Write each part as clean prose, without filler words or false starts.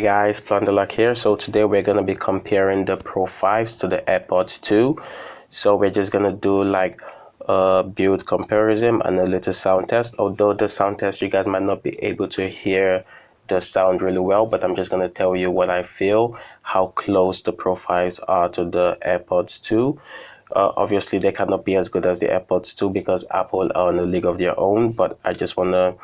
guys, Plunderluck here. So today we're going to be comparing the Pro 5s to the AirPods 2. So we're just going to do like a build comparison and a little sound test. Although the sound test, you guys might not be able to hear the sound really well, but I'm just going to tell you what I feel, how close the Pro 5s are to the AirPods 2. Obviously, they cannot be as good as the AirPods 2 because Apple are in a league of their own, but I just want to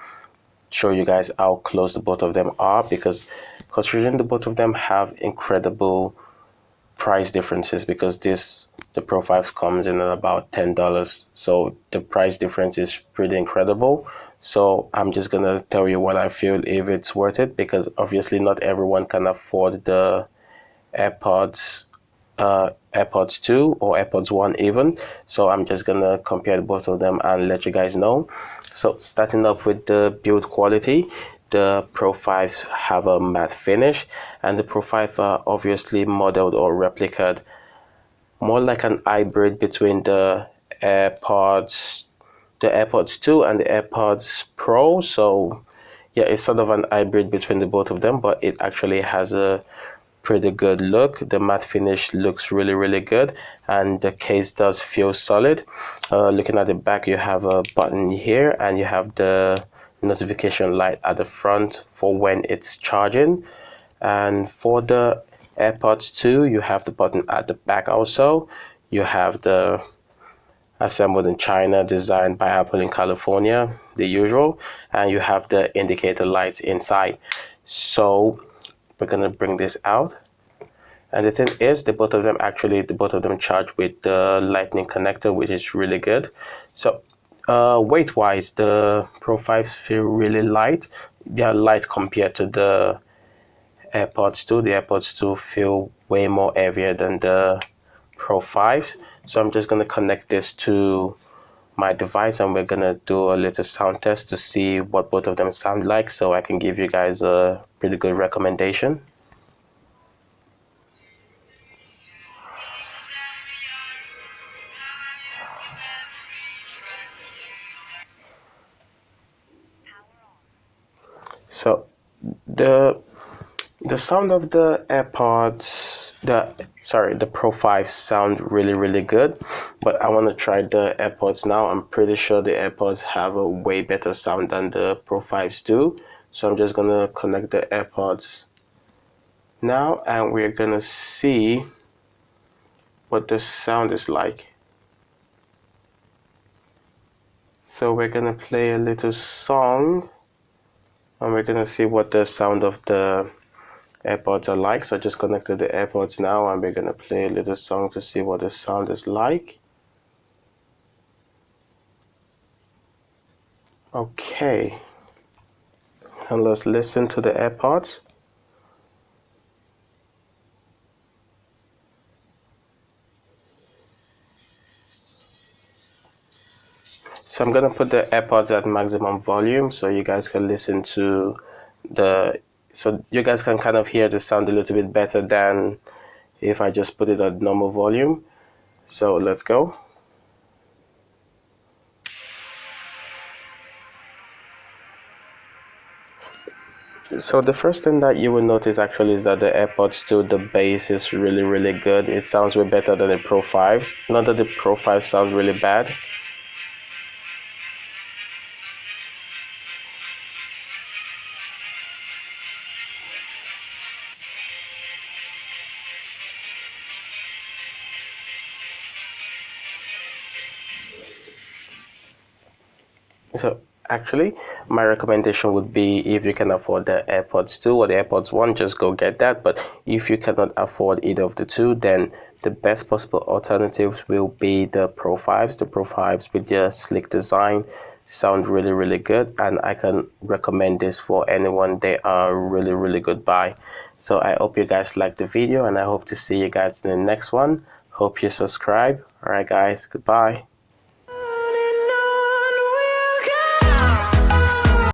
show you guys how close the both of them are, because considering the both of them have incredible price differences, because the Pro 5s comes in at about $10, so the price difference is pretty incredible. So I'm just gonna tell you what I feel, if it's worth it, because obviously not everyone can afford the AirPods 2 or AirPods 1 even. So I'm just gonna compare both of them and let you guys know. So starting up with the build quality, the Pro 5s have a matte finish, and the Pro 5 are obviously modeled or replicated more like an hybrid between the AirPods 2 and the AirPods Pro. So yeah, it's sort of an hybrid between the both of them, but it actually has a pretty good look. The matte finish looks really good, and the case does feel solid. Looking at the back, you have a button here, and you have the notification light at the front for when it's charging. And for the AirPods 2, you have the button at the back also. You have the assembled in China, designed by Apple in California, the usual, and you have the indicator lights inside. So we're gonna bring this out, and the thing is, the both of them charge with the lightning connector, which is really good. So weight wise, the Pro 5s feel really light. They are light compared to the AirPods 2. The AirPods 2 feel way more heavier than the Pro 5s. So I'm just gonna connect this to my device, and we're gonna do a little sound test to see what both of them sound like, so I can give you guys a pretty good recommendation. So the sound of the AirPods, the Pro 5 sound really good, but I want to try the AirPods now. I'm pretty sure the AirPods have a way better sound than the Pro 5s do. So I'm just gonna connect the AirPods now, and we're gonna see what the sound is like. So we're gonna play a little song, and we're gonna see what the sound of the AirPods are like. So I just connected the AirPods now, and we're gonna play a little song to see what the sound is like. Okay, and let's listen to the AirPods. So I'm gonna put the AirPods at maximum volume so you guys can listen to so you guys can kind of hear the sound a little bit better than if I just put it at normal volume. So let's go. So the first thing that you will notice actually is that the AirPods 2, the bass is really good. It sounds way better than the Pro 5s. Not that the Pro 5 sounds really bad. So actually, my recommendation would be, if you can afford the AirPods 2 or the AirPods 1, just go get that. But if you cannot afford either of the two, then the best possible alternatives will be the Pro 5s. The Pro 5s with their slick design sound really good, and I can recommend this for anyone. They are really good buy. So I hope you guys liked the video, and I hope to see you guys in the next one. Hope you subscribe. Alright guys, goodbye.